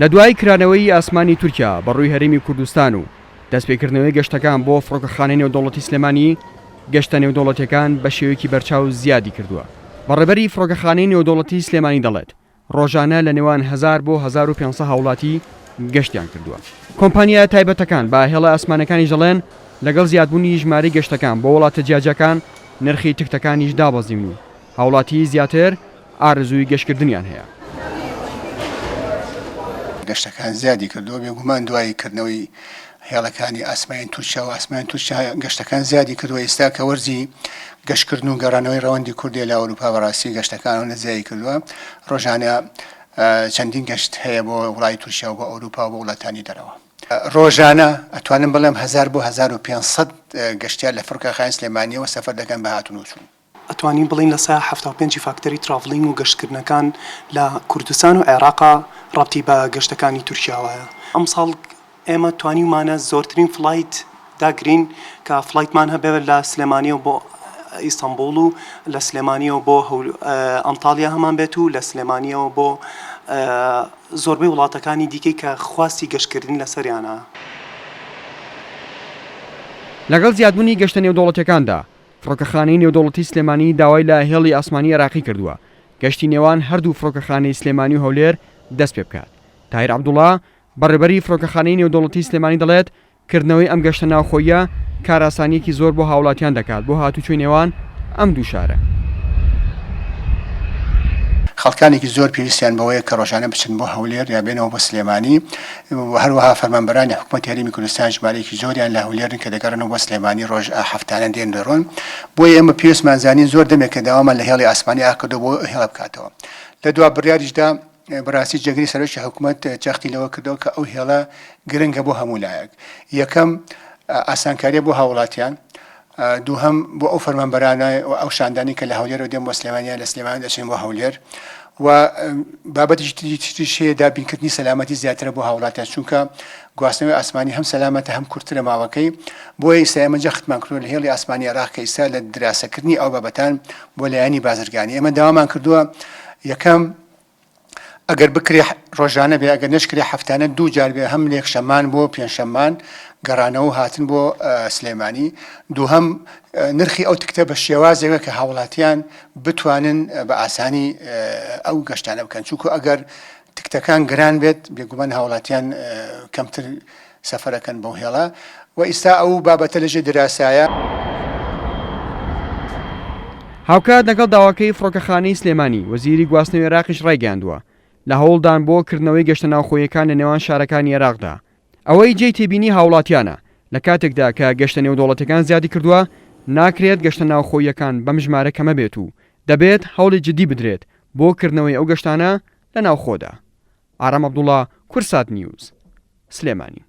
لە دوای کرانەوەی ئاسمانی تورکیا بەڕووی هەرێمی کوردستان و دەستپێکردنەوەی گەشتەکان بۆ فڕۆکەخانەی نێودەوڵەتی سلێمانی گەشتە نێودەوڵەتیەکان بە شێوەیەکی بەرچاو زیادی کردووە. بەڕێبەری فڕۆکەخانەی نێودەوڵەتی سلێمانی دەڵێت ڕۆژانە لە نێوان 1000 بۆ 1500 هاوڵاتی گەشتیان کردووە. کۆمپانیا تایبەتەکان بە هێڵە ئاسمانەکانی دەڵێن لەگەڵ زیادبوونی ژمارەی گەشتەکان بۆ وڵاتە جیاجەکان نرخی تکتەکانیش دابەزین و هاوڵاتی زیاتر ئارزووی گەشتکردنیان هەیە. گەشتەکان زیادی کردووە بێگومان دوای کردنەوەی هێڵەکانی ئاسمانی تورکیا و ئاسمانی تورکیا گەشتەکان زیادی کردووە. ئێستا کە وەرزی گەشتکردن و گەڕانەوەی ڕەوەندی کوردی لە ئەوروپا بەڕاستی گەشتەکانەوە زیادی کردووە. ڕۆژانە چەندین گەشت هەیە بۆ وڵاتی تورکیا و بۆ ئەوروپا و بۆ وڵاتانی دەرەوە. ڕۆژانە ئەتوانم بڵێم 1000 بۆ 1500 گەشتیار لە فڕۆکەخانەی سلێمانیەوە سەفەر دەکەن بە هاتوون و چوون. ئەتوانین بڵین لە 75 فاکتەری تراڤڵینگ و گەشتکردنەکان لە کوردستان و عێراقا ڕابتی بە گەشتەکانی تورکیاوەیە. ئەم ساڵ ئێمە توانیمانە زۆرترین فلایت داگرین کە فلایتمان هەبێت لە سلێمانیەوە بۆ ئیستانبول و لە سلێمانیەوە بۆ ئەنتالیا هەمان بێت و لە سلێمانیەوە بۆ زۆربەی وڵاتەکانی دیکەی کە خواستی گەشتکردن لەسەریانە. لەگەڵ زیادبوونی گەشتە نێودەوڵەتیەکاندا فڕۆکەخانەی نێودەوڵەتی سلێمانی داوای لە هێڵی ئاسمانی عێراقی کردووە گەشتی نێوان هەردوو فڕۆکەخانەی سلێمانی و هەولێر دەست پێ بکات. تاهیر عەبدوڵڵا بەڕێبەری فڕۆکەخانەی نێودەوڵەتی سلێمانی دەڵێت کردنەوەی ئەم گەشتە ناوخۆییە کاراسانیەکی زۆر بۆ هاوڵاتیان دەکات بۆ هاتوچۆی نێوان ئەم دوو شارە. خەڵکانێکی زۆر پێویستیان بەوەیە کە ڕۆژانە بچن بۆ هەولێر یا بێنەوە بۆ سلێمانی. هەروەها فەرمانبەرانی حکوومەتی هەرێمی کوردستان ژمارەیەکی زۆریان لە هەولێرن کە دەگەڕنەوە بۆ سلێمانی ڕۆژ هەفتانە دێن دەڕۆن. بۆیە ئێمە پێویستمان زانین زۆر دەمێک کە داوامان لە هێڵی ئاسمانی ئاکردەوە بۆ هێڵە بکاتەوە. لە دوا بڕیاریشدا بەڕاستی جێگری سەرۆکی حکوومەت جەختی لەوە کردەوە کە ئەو هێڵە گرنگە بۆ هەموو لایەک. یەکەم ئاسانکاریە بۆ هاوڵاتیان، دووهەم بۆ ئەو فەرمانبەرانە و ئەو شاندانی کە لە هەولێرەوە دێن بۆ سلێمانیان لە سلێمانی دەچێن بۆ هەولێر و بابەتی تریشەیە دابینکردنی سەلامەتی زیاترە بۆ هاوڵاتیان چونکە گواستنەوەی ئاسمانی هەم سەلامەتە هەم کورتترە ماوەکەی. بۆیە ئێستا ئێمە جەختمان کردووە لە هێڵی ئاسمانی عێراق کە ئێستا لە دراسەکردنی ئەو بابەتان بۆ لایەنی بازرگانی ئێمە داوامان کردووە یەکەم ئەگەر بکرێ ڕۆژانە بێ ئەگەر نشکرێ هەفتانە 2 جار بێ هەم یەکشەمان بۆ پێنجشەمان گەڕانەوە هاتن بۆ سلێمانی. دووهەم نرخی ئەو تکتە بە شێوازێکە کە هاوڵاتیان بتوانن بە ئاسانی ئەو گەشتانە بکەن چونکە ئەگەر تکتەکان گران بێت بێگومان هاوڵاتیان کەمتر سەفەرەکەن بەو هێڵە و ئێستا ئەو بابەتە لەژێ دراسایە. هاوکات لەگەڵ داواکەی فڕۆکەخانەی سلێمانی وەزیری گواستنەوەی عێراقیش ڕایگەیاندووە لە هەوڵدان بۆ کردنەوەی گەشتە ناوخۆییەکان لە نێوان شارەکانی عێراقدا. ئەوەی جێی تێبینی هاوڵاتیانە لە کاتێکدا کە گەشتە نێودەوڵەتیەکان زیادی کردووە ناکرێت گەشتە ناوخۆییەکان بەم ژمارە کەمە بێت و دەبێت هەوڵی جدی بدرێت بۆ کردنەوەی ئەو گەشتانە لە ناوخۆدا. ئارام عەبدوڵڵا، کورسات نیوز، سلێمانی.